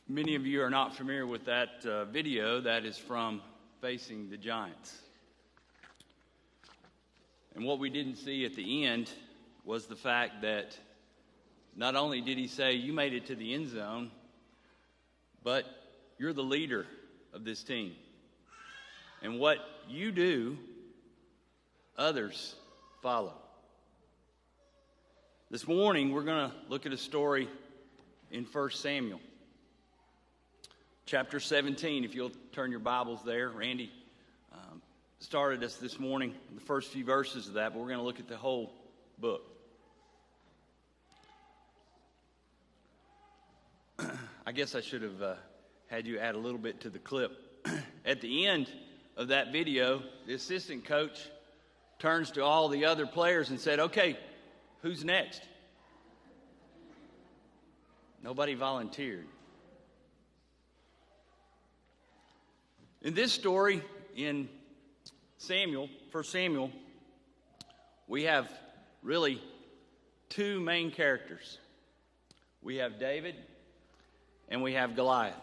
Many of you are not familiar with that video. That is from Facing the Giants. And what we didn't see at the end was the fact that not only did he say, you made it to the end zone, but you're the leader of this team. And what you do, others follow. This morning, we're going to look at a story in 1 Samuel. Chapter 17, if you'll turn your Bibles there. Randy started us this morning, the first few verses of that, but we're going to look at the whole book. I guess I should have had you add a little bit to the clip. At the end of that video, the assistant coach turns to all the other players and said, okay, who's next? Nobody volunteered. In this story, in 1 Samuel, we have really two main characters. We have David and we have Goliath.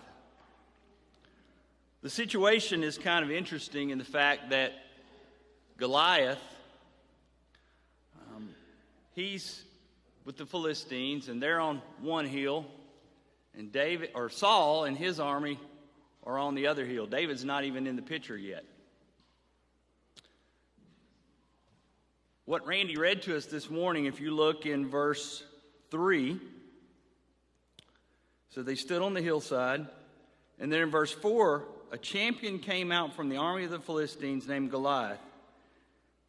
The situation is kind of interesting in the fact that Goliath, he's with the Philistines, and they're on one hill, and Saul and his army are on the other hill. David's not even in the picture yet. What Randy read to us this morning, if you look in verse 3, so they stood on the hillside, and then in verse 4, a champion came out from the army of the Philistines named Goliath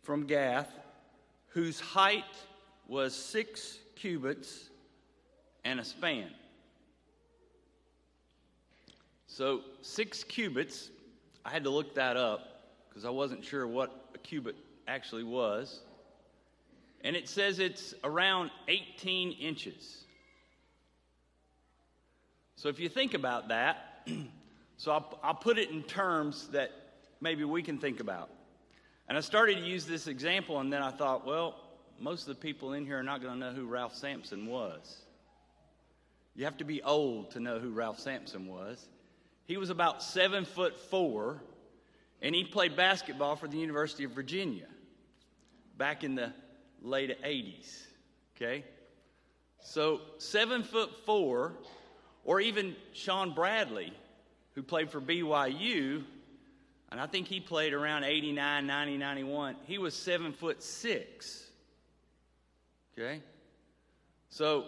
from Gath, whose height was 6 cubits and a span. So 6 cubits, I had to look that up because I wasn't sure what a cubit actually was. And it says it's around 18 inches. So if you think about that, so I'll put it in terms that maybe we can think about. And I started to use this example, and then I thought, well, most of the people in here are not going to know who Ralph Sampson was. You have to be old to know who Ralph Sampson was. He was about 7'4", and he played basketball for the University of Virginia back in the late 80s. Okay? So 7'4", or even Sean Bradley, who played for BYU, and I think he played around 89, 90, 91. He was 7'6". Okay? So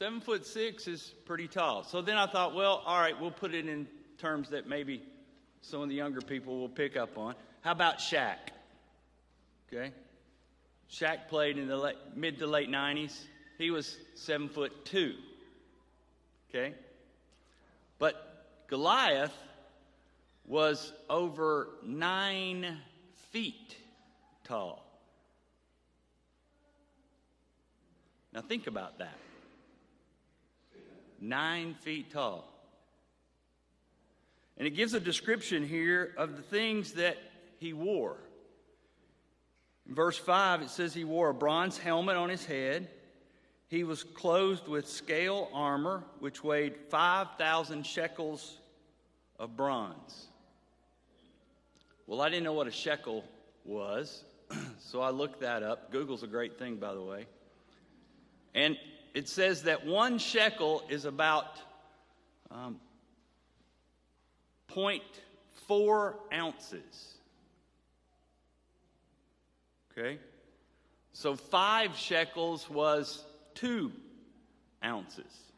7'6" is pretty tall. So then I thought, well, all right, we'll put it in terms that maybe some of the younger people will pick up on. How about Shaq? Okay? Shaq played in the mid to late 90s. He was 7'2". Okay? But Goliath was over 9 feet tall. Now think about that. 9 feet tall. And it gives a description here of the things that he wore. In verse 5, it says he wore a bronze helmet on his head. He was clothed with scale armor, which weighed 5,000 shekels of bronze. Well, I didn't know what a shekel was, so I looked that up. Google's a great thing, by the way. And it says that 1 shekel is about 0.4 ounces. Okay? So 5 shekels was 2 ounces.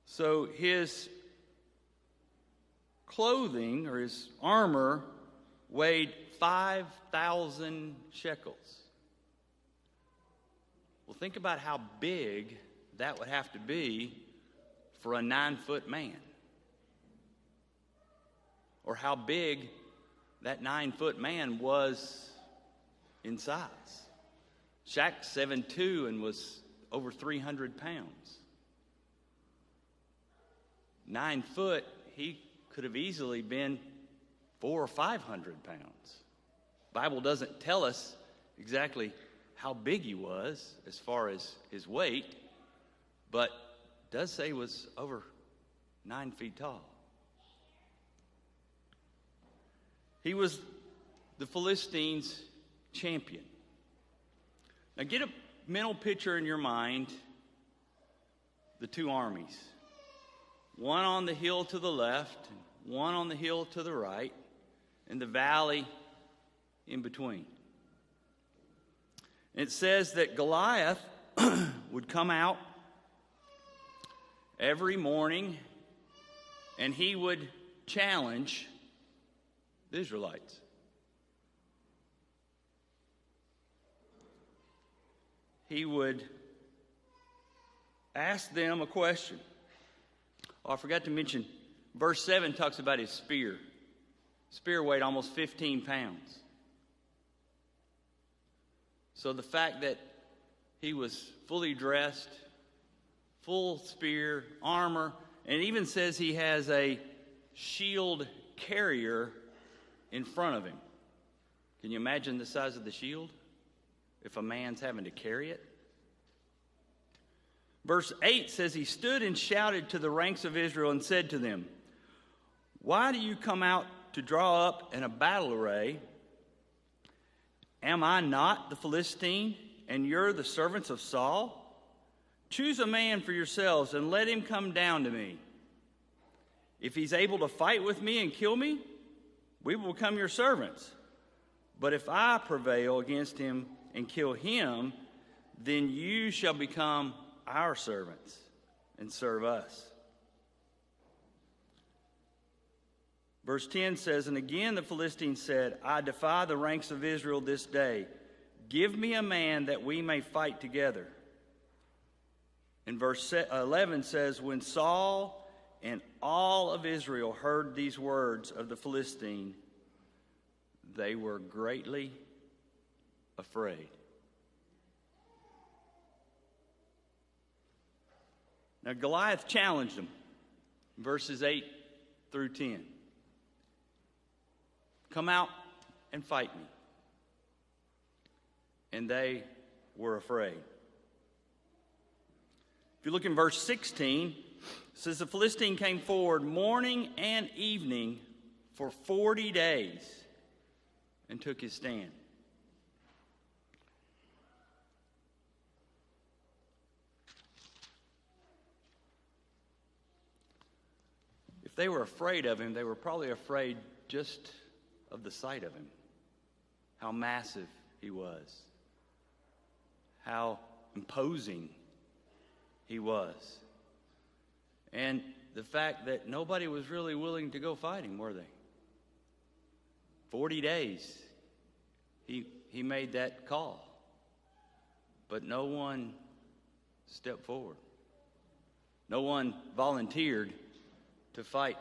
So his clothing or his armor weighed 5,000 shekels. Well, think about how big that would have to be for a 9-foot man. Or how big that 9-foot man was in size. Shaq's 7'2" and was over 300 pounds. 9 foot, he could have easily been 400 or 500 pounds. The Bible doesn't tell us exactly how big he was as far as his weight, but it does say he was over 9 feet tall. He was the Philistines' champion. Now get a mental picture in your mind, the two armies. One on the hill to the left, one on the hill to the right, and the valley in between. It says that Goliath would come out every morning and he would challenge the Israelites. He would ask them a question. Oh, I forgot to mention, verse 7 talks about his spear. Spear weighed almost 15 pounds. So the fact that he was fully dressed, full spear, armor, and it even says he has a shield carrier in front of him. Can you imagine the size of the shield if a man's having to carry it? Verse 8 says, he stood and shouted to the ranks of Israel and said to them, why do you come out to draw up in a battle array? Am I not the Philistine, and you're the servants of Saul? Choose a man for yourselves and let him come down to me. If he's able to fight with me and kill me, we will become your servants. But if I prevail against him and kill him, then you shall become our servants and serve us. Verse 10 says, and again the Philistines said, I defy the ranks of Israel this day. Give me a man that we may fight together. And verse 11 says, when Saul and all of Israel heard these words of the Philistine, they were greatly afraid. Now Goliath challenged them, verses 8 through 10. Come out and fight me. And they were afraid. If you look in verse 16, it says the Philistine came forward morning and evening for 40 days and took his stand. If they were afraid of him, they were probably afraid just of the sight of him, how massive he was, how imposing he was, and the fact that nobody was really willing to go fight him, were they? 40 days he made that call, but no one stepped forward. No one volunteered to fight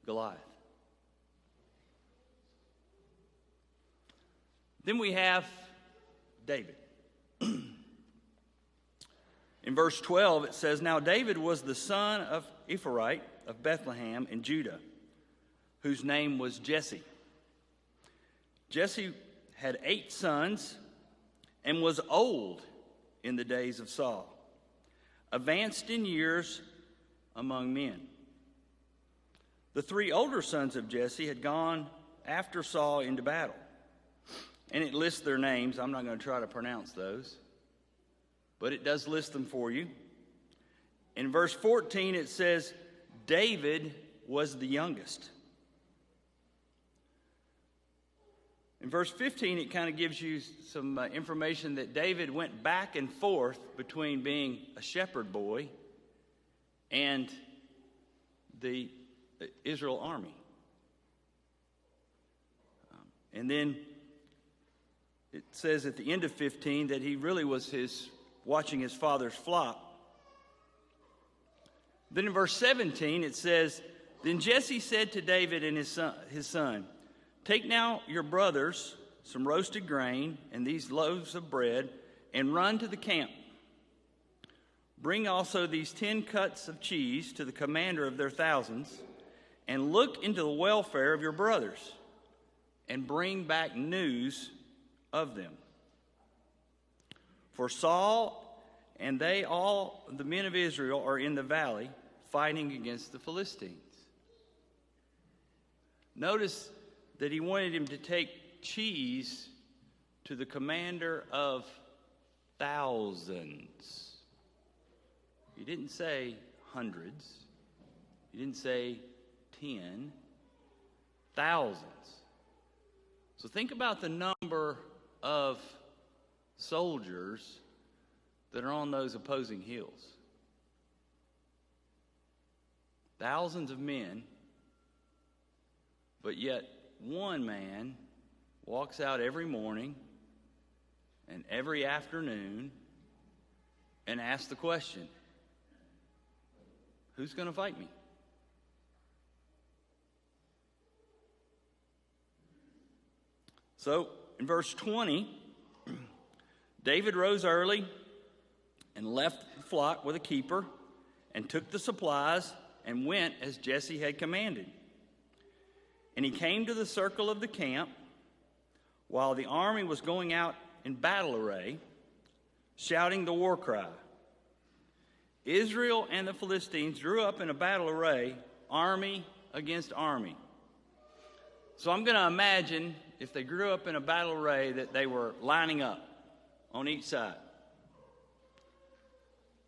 Goliath. Then we have David. In verse 12, it says, now David was the son of Ephraim of Bethlehem in Judah, whose name was Jesse. Jesse had 8 sons and was old in the days of Saul, advanced in years among men. The 3 older sons of Jesse had gone after Saul into battle. And it lists their names. I'm not going to try to pronounce those, but it does list them for you. In verse 14, it says, David was the youngest. In verse 15, it kind of gives you some information that David went back and forth between being a shepherd boy and the Israel army. And then it says at the end of 15 that he really was watching his father's flock. Then in verse 17 it says, then Jesse said to David and his son, take now your brothers some roasted grain and these loaves of bread and run to the camp. Bring also these 10 cuts of cheese to the commander of their thousands, and look into the welfare of your brothers, and bring back news of them. For Saul and they all the men of Israel are in the valley fighting against the Philistines. Notice that he wanted him to take cheese to the commander of thousands. He didn't say hundreds. He didn't say 10. Thousands. So think about the number of soldiers that are on those opposing hills. Thousands of men, but yet one man walks out every morning and every afternoon and asks the question, who's going to fight me? So, in verse 20, David rose early and left the flock with a keeper and took the supplies and went as Jesse had commanded. And he came to the circle of the camp while the army was going out in battle array, shouting the war cry. Israel and the Philistines drew up in a battle array, army against army. So I'm going to imagine if they grew up in a battle array that they were lining up on each side.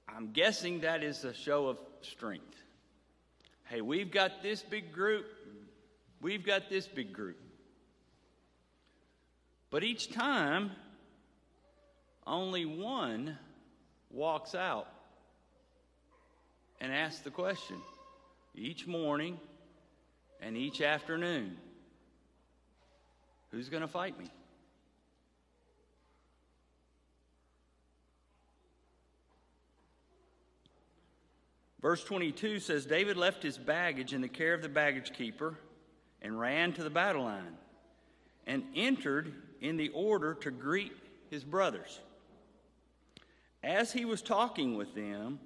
I'm guessing that is a show of strength. Hey, we've got this big group. We've got this big group. But each time, only one walks out and asks the question each morning and each afternoon, who's going to fight me? Verse 22 says, David left his baggage in the care of the baggage keeper and ran to the battle line and entered in the order to greet his brothers. As he was talking with them,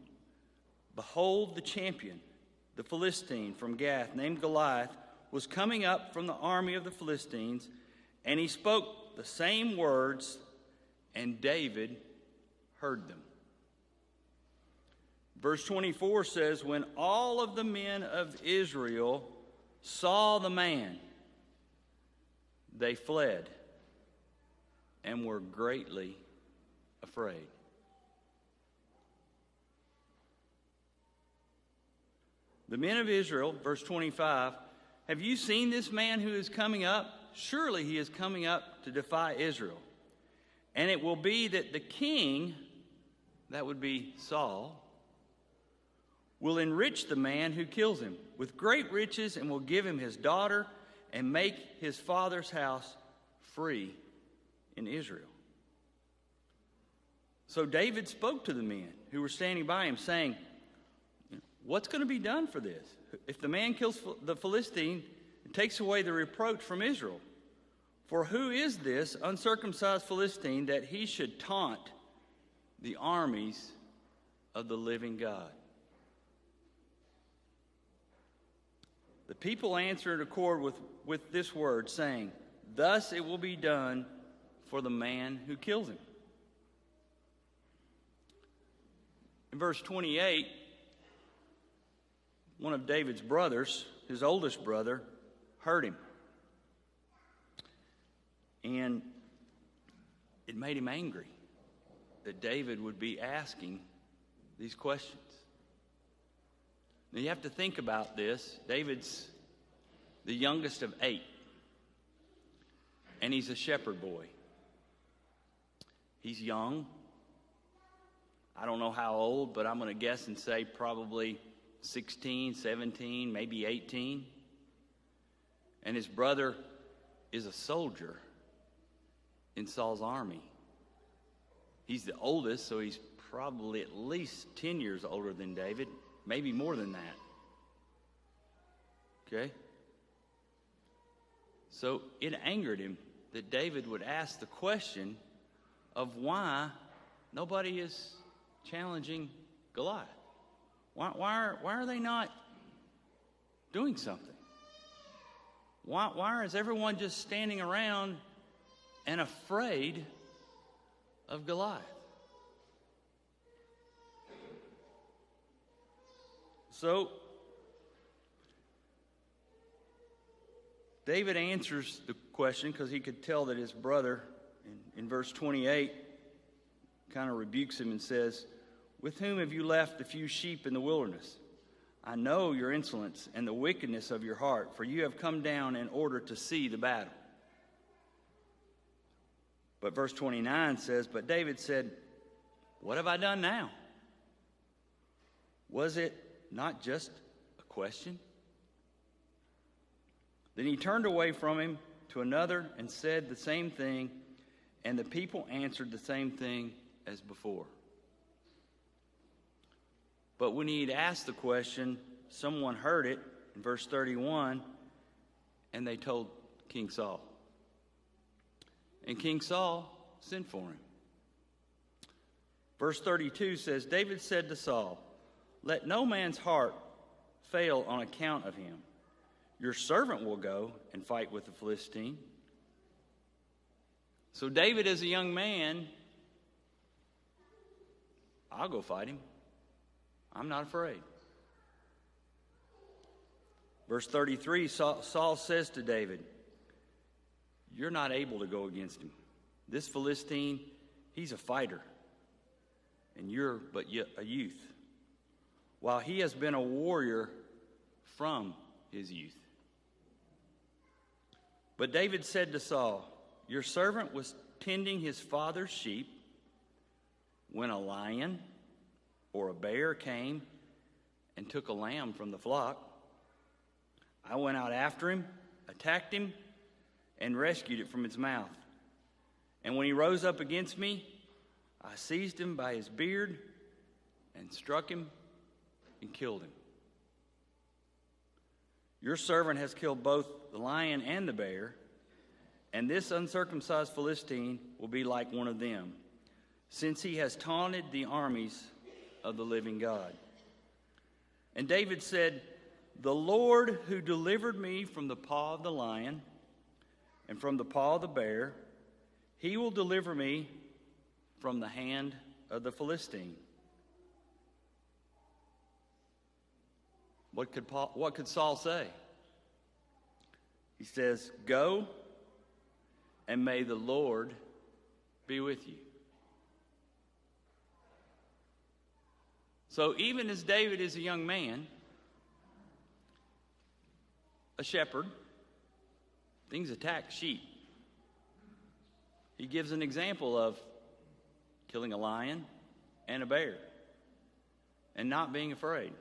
behold, the champion, the Philistine from Gath, named Goliath, was coming up from the army of the Philistines, and he spoke the same words, and David heard them. Verse 24 says, when all of the men of Israel saw the man, they fled and were greatly afraid. The men of Israel, verse 25, have you seen this man who is coming up? Surely he is coming up to defy Israel. And it will be that the king, that would be Saul, will enrich the man who kills him with great riches and will give him his daughter and make his father's house free in Israel. So David spoke to the men who were standing by him, saying, what's going to be done for this? If the man kills the Philistine, it takes away the reproach from Israel. For who is this uncircumcised Philistine that he should taunt the armies of the living God? The people answered in accord with this word, saying, thus it will be done for the man who kills him. In verse 28, one of David's brothers, his oldest brother, heard him. And it made him angry that David would be asking these questions. Now you have to think about this. David's the youngest of 8. And he's a shepherd boy. He's young. I don't know how old, but I'm going to guess and say probably 16, 17, maybe 18. And his brother is a soldier in Saul's army. He's the oldest, so he's probably at least 10 years older than David, maybe more than that. Okay? So it angered him that David would ask the question of why nobody is challenging Goliath. Why are they not doing something? Why is everyone just standing around and afraid of Goliath? So, David answers the question because he could tell that his brother, in verse 28, kind of rebukes him and says, "With whom have you left the few sheep in the wilderness? I know your insolence and the wickedness of your heart, for you have come down in order to see the battle." But verse 29 says, "But David said, 'What have I done now? Was it not just a question?' Then he turned away from him to another and said the same thing, and the people answered the same thing as before. But when he had asked the question, someone heard it, in verse 31, and they told King Saul. And King Saul sent for him. Verse 32 says, David said to Saul, 'Let no man's heart fail on account of him. Your servant will go and fight with the Philistine.' So David, as a young man, I'll go fight him. I'm not afraid. Verse 33, Saul says to David, 'You're not able to go against him. This Philistine, he's a fighter, and you're but a youth, while he has been a warrior from his youth.' But David said to Saul, 'Your servant was tending his father's sheep when a lion or a bear came and took a lamb from the flock. I went out after him, attacked him, and rescued it from its mouth. And when he rose up against me, I seized him by his beard and struck him and killed him. Your servant has killed both the lion and the bear, and this uncircumcised Philistine will be like one of them, since he has taunted the armies of the living God.' And David said, 'The Lord who delivered me from the paw of the lion and from the paw of the bear, he will deliver me from the hand of the Philistine.' What could Saul say? He says, 'Go, and may the Lord be with you.' So even as David is a young man, a shepherd, things attack sheep. He gives an example of killing a lion and a bear and not being afraid.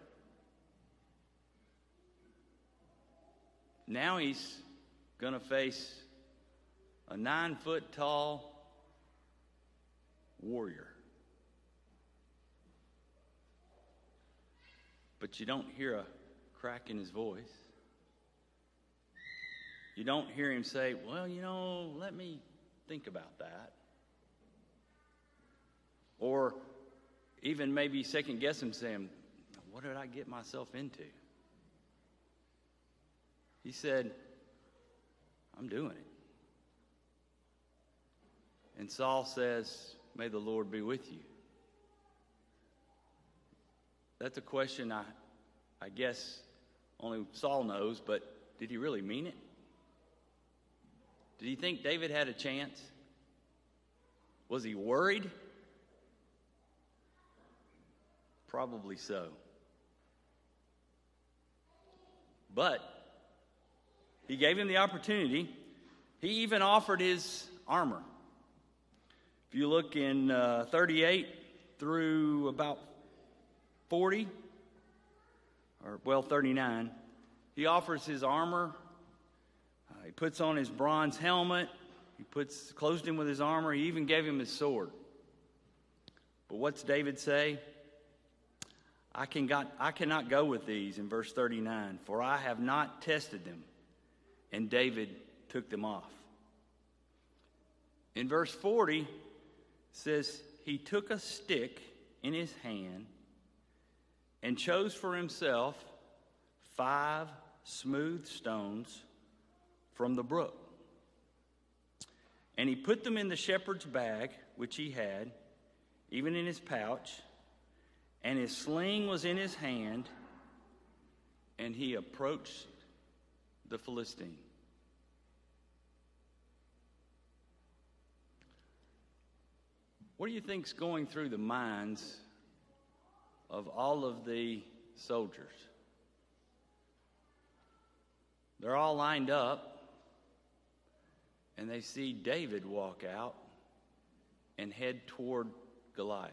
Now he's going to face a 9-foot tall warrior. But you don't hear a crack in his voice. You don't hear him say, 'Well, let me think about that.' Or even maybe second guess him saying, 'What did I get myself into?' He said, 'I'm doing it.' And Saul says, 'May the Lord be with you.' That's a question I guess only Saul knows, but did he really mean it? Did he think David had a chance? Was he worried? Probably so. But he gave him the opportunity. He even offered his armor. If you look in 38 through about 40, 39, he offers his armor. He puts on his bronze helmet. He clothed him with his armor. He even gave him his sword. But what's David say? I cannot go with these, in verse 39, for I have not tested them. And David took them off. In verse 40, it says, he took a stick in his hand and chose for himself 5 smooth stones from the brook. And he put them in the shepherd's bag, which he had, even in his pouch, and his sling was in his hand, and he approached the Philistine. What do you think's going through the minds of all of the soldiers? They're all lined up, and they see David walk out and head toward Goliath.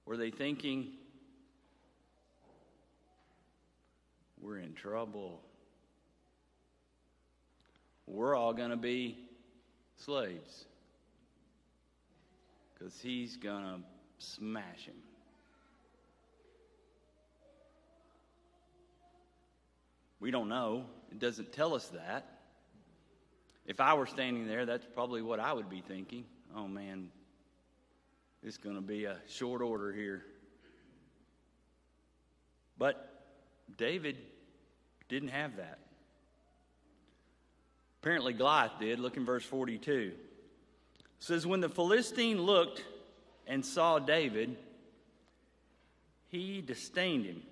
Were they thinking, we're in trouble? We're all going to be slaves because he's going to smash him. We don't know. It doesn't tell us that. If I were standing there, that's probably what I would be thinking. Oh man, it's going to be a short order here. But David didn't have that. Apparently Goliath did. Look in verse 42. It says, when the Philistine looked and saw David, he disdained him,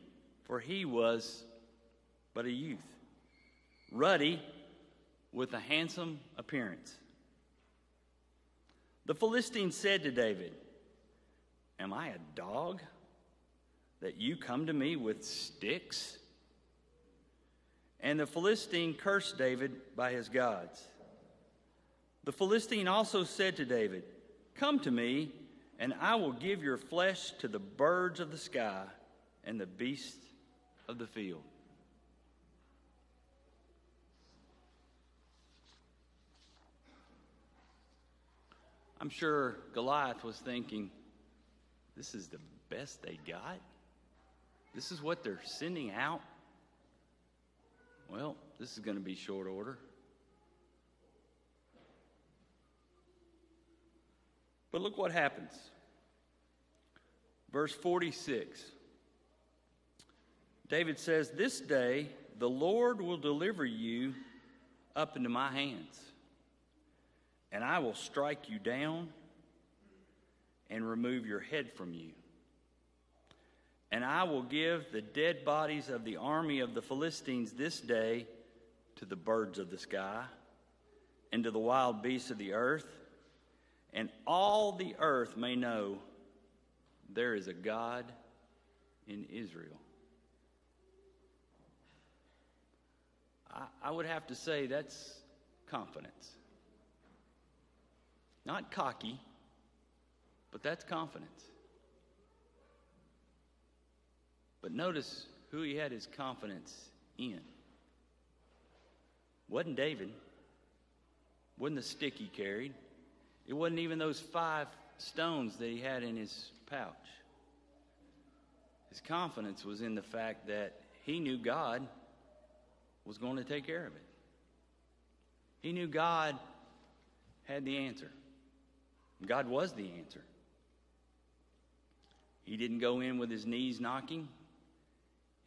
for he was but a youth, ruddy, with a handsome appearance. The Philistine said to David, am I a dog that you come to me with sticks? And the Philistine cursed David by his gods. The Philistine also said to David, come to me, and I will give your flesh to the birds of the sky and the beasts of the field. I'm sure Goliath was thinking, this is the best they got? This is what they're sending out? Well, this is going to be short order. But look what happens. Verse 46. David says, this day the Lord will deliver you up into my hands, and I will strike you down and remove your head from you. And I will give the dead bodies of the army of the Philistines this day to the birds of the sky and to the wild beasts of the earth, and all the earth may know there is a God in Israel. I would have to say that's confidence. Not cocky, but that's confidence. But notice who he had his confidence in. Wasn't David. Wasn't the stick he carried. It wasn't even those 5 stones that he had in his pouch. His confidence was in the fact that he knew God was going to take care of it. He knew God had the answer. God was the answer. He didn't go in with his knees knocking.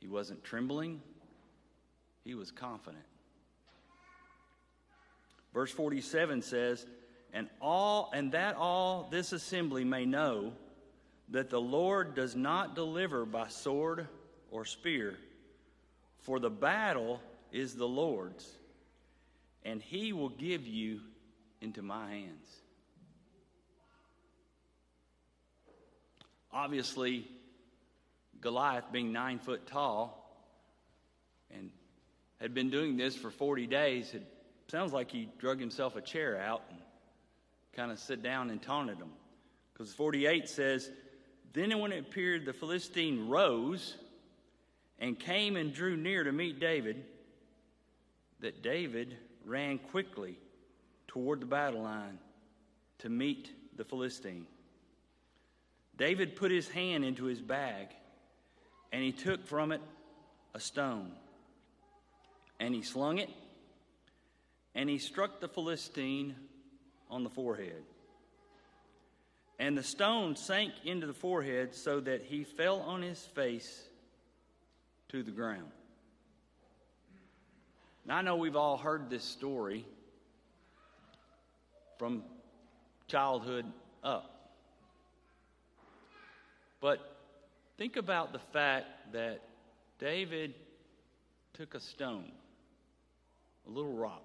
He wasn't trembling. He was confident. Verse 47 says, and that all this assembly may know that the Lord does not deliver by sword or spear, for the battle is the Lord's, and he will give you into my hands. Obviously, Goliath, being 9 foot tall and had been doing this for 40 days, it sounds like he drug himself a chair out and kind of sat down and taunted him. Because 48 says, then when it appeared, the Philistine rose and came and drew near to meet David, that David ran quickly toward the battle line to meet the Philistine. David put his hand into his bag, and he took from it a stone, and he slung it, and he struck the Philistine on the forehead. And the stone sank into the forehead so that he fell on his face to the ground. Now, I know we've all heard this story from childhood up. But think about the fact that David took a stone, a little rock.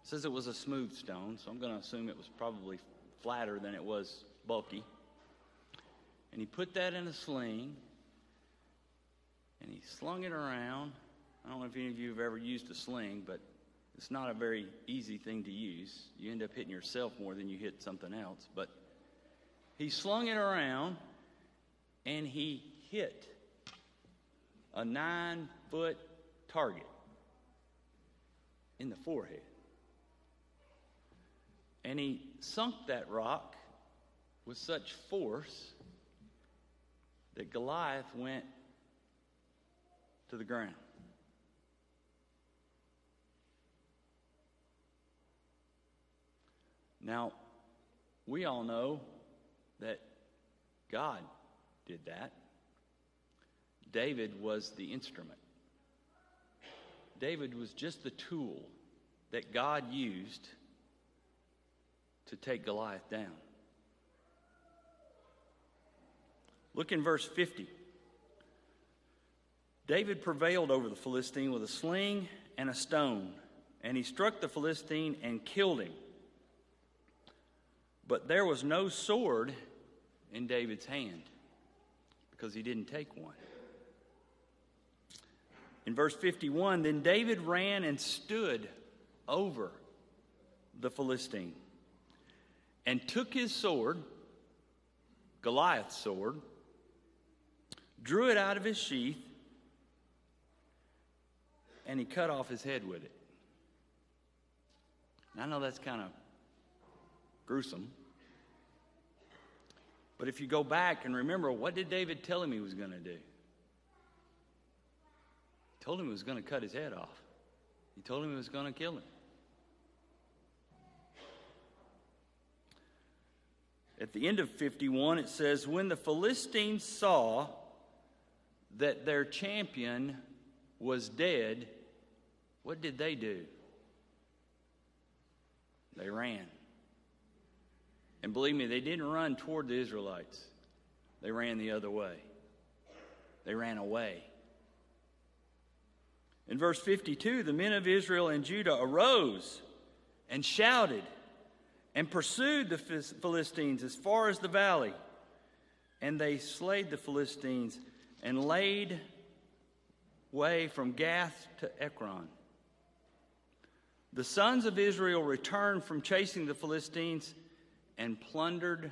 It says it was a smooth stone, so I'm going to assume it was probably flatter than it was bulky. And he put that in a sling, and he slung it around. I don't know if any of you have ever used a sling, but it's not a very easy thing to use. You end up hitting yourself more than you hit something else. But he slung it around, and he hit a 9-foot target in the forehead. And he sunk that rock with such force that Goliath went to the ground. Now, we all know that God did that. David was the instrument. David was just the tool that God used to take Goliath down. Look in verse 50. David prevailed over the Philistine with a sling and a stone, and he struck the Philistine and killed him. But there was no sword in David's hand because he didn't take one. In verse 51, then David ran and stood over the Philistine and took his sword, Goliath's sword, drew it out of his sheath, and he cut off his head with it. And I know that's kind of gruesome. But if you go back and remember, what did David tell him he was going to do? He told him he was going to cut his head off. He told him he was going to kill him. At the end of 51, it says, when the Philistines saw that their champion was dead, what did they do? They ran. And believe me, they didn't run toward the Israelites. They ran the other way. They ran away. In verse 52, the men of Israel and Judah arose and shouted and pursued the Philistines as far as the valley. And they slayed the Philistines and laid way from Gath to Ekron. The sons of Israel returned from chasing the Philistines and plundered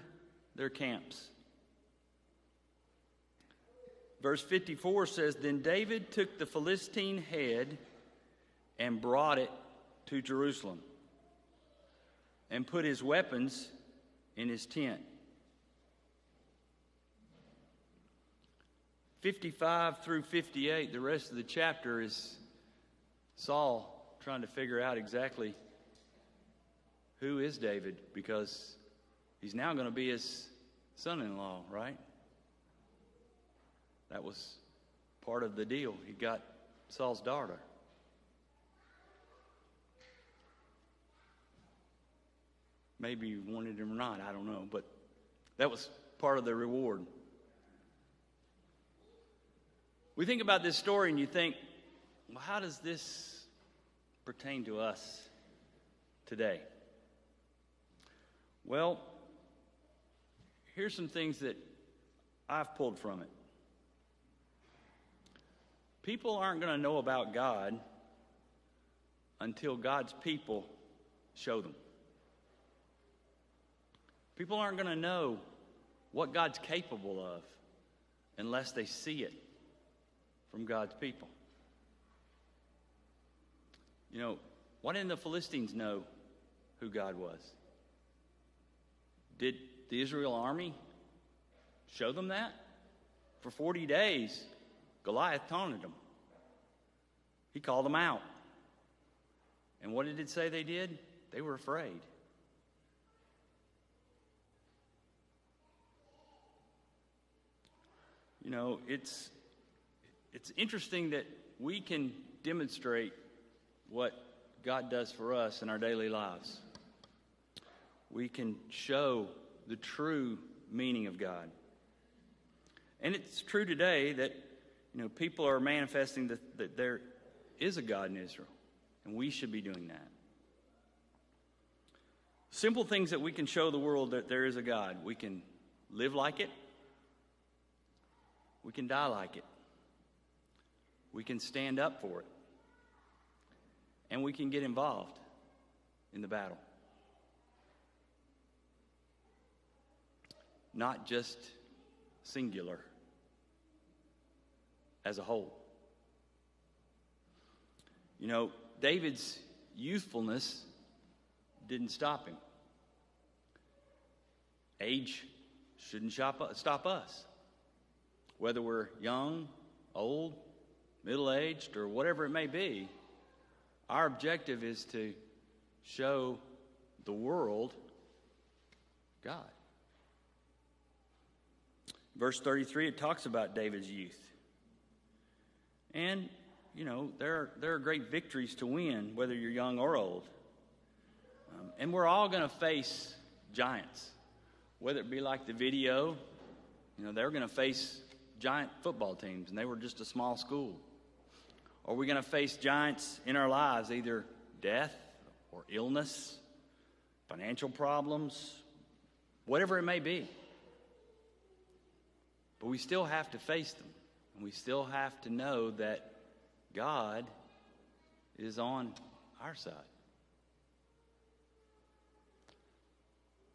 their camps. Verse 54 says, then David took the Philistine head and brought it to Jerusalem and put his weapons in his tent. 55 through 58, the rest of the chapter is Saul trying to figure out exactly who is David, because he's now going to be his son-in-law, right? That was part of the deal. He got Saul's daughter. Maybe you wanted him or not, I don't know, but that was part of the reward. We think about this story and you think, well, how does this pertain to us today? Well, here's some things that I've pulled from it. People aren't going to know about God until God's people show them. People aren't going to know what God's capable of unless they see it from God's people. You know, why didn't the Philistines know who God was? Did the Israel army show them that? For 40 days, Goliath taunted them. He called them out. And what did it say they did? They were afraid. You know, it's interesting that we can demonstrate what God does for us in our daily lives. We can show the true meaning of God. And it's true today that, people are manifesting that there is a God in Israel, and we should be doing that. Simple things that we can show the world that there is a God. We can live like it. We can die like it. We can stand up for it. And we can get involved in the battle. Not just singular, as a whole. David's youthfulness didn't stop him. Age shouldn't stop us. Whether we're young, old, middle-aged, or whatever it may be, our objective is to show the world God. Verse 33, it talks about David's youth. And, there are great victories to win, whether you're young or old. And we're all going to face giants. Whether it be like the video, they're going to face giant football teams, and they were just a small school. Or we're going to face giants in our lives, either death or illness, financial problems, whatever it may be. But we still have to face them. And we still have to know that God is on our side.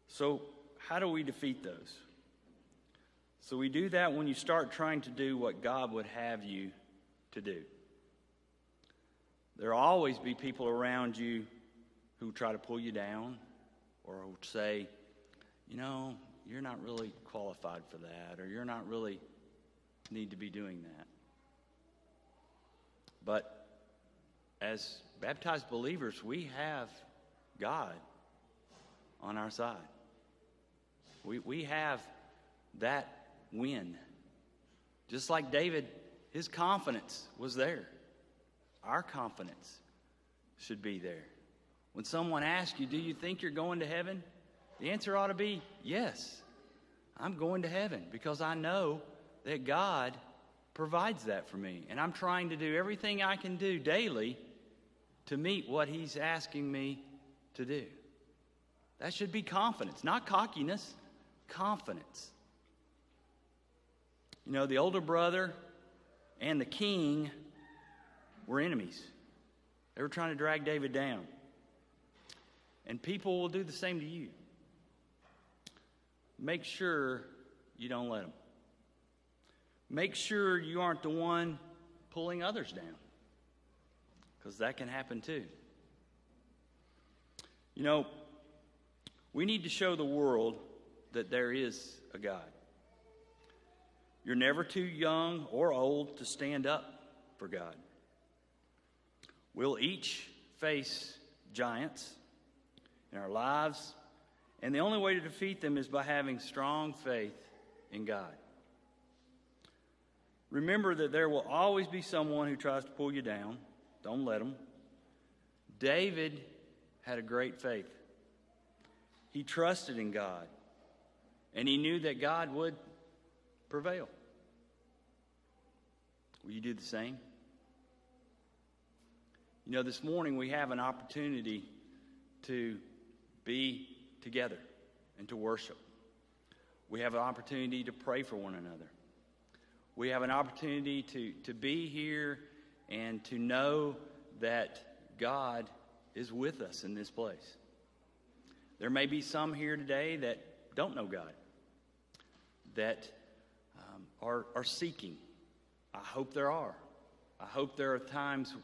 So, how do we defeat those? So we do that when you start trying to do what God would have you to do. There will always be people around you who try to pull you down or who say, you're not really qualified for that, or you're not really need to be doing that. But as baptized believers, we have God on our side. We have that win. Just like David, his confidence was there. Our confidence should be there. When someone asks you, do you think you're going to heaven? The answer ought to be yes. I'm going to heaven because I know that God provides that for me. And I'm trying to do everything I can do daily to meet what he's asking me to do. That should be confidence, not cockiness, confidence. The older brother and the king were enemies. They were trying to drag David down. And people will do the same to you. Make sure you don't let them. Make sure you aren't the one pulling others down, because that can happen too. We need to show the world that there is a God. You're never too young or old to stand up for God. We'll each face giants in our lives, and the only way to defeat them is by having strong faith in God. Remember that there will always be someone who tries to pull you down. Don't let them. David had a great faith. He trusted in God, and he knew that God would prevail. Will you do the same? This morning we have an opportunity to be together and to worship. We have an opportunity to pray for one another. We have an opportunity to be here and to know that God is with us in this place. There may be some here today that don't know God, that are seeking. I hope there are. I hope there are times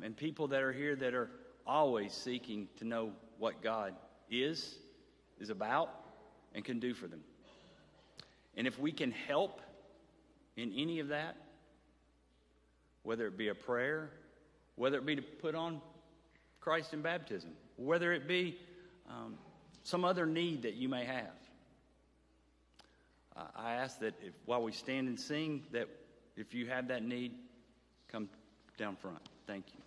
and people that are here that are always seeking to know what God is about, and can do for them. And if we can help in any of that, whether it be a prayer, whether it be to put on Christ in baptism, whether it be some other need that you may have, I ask that while we stand and sing, that if you have that need, come down front. Thank you.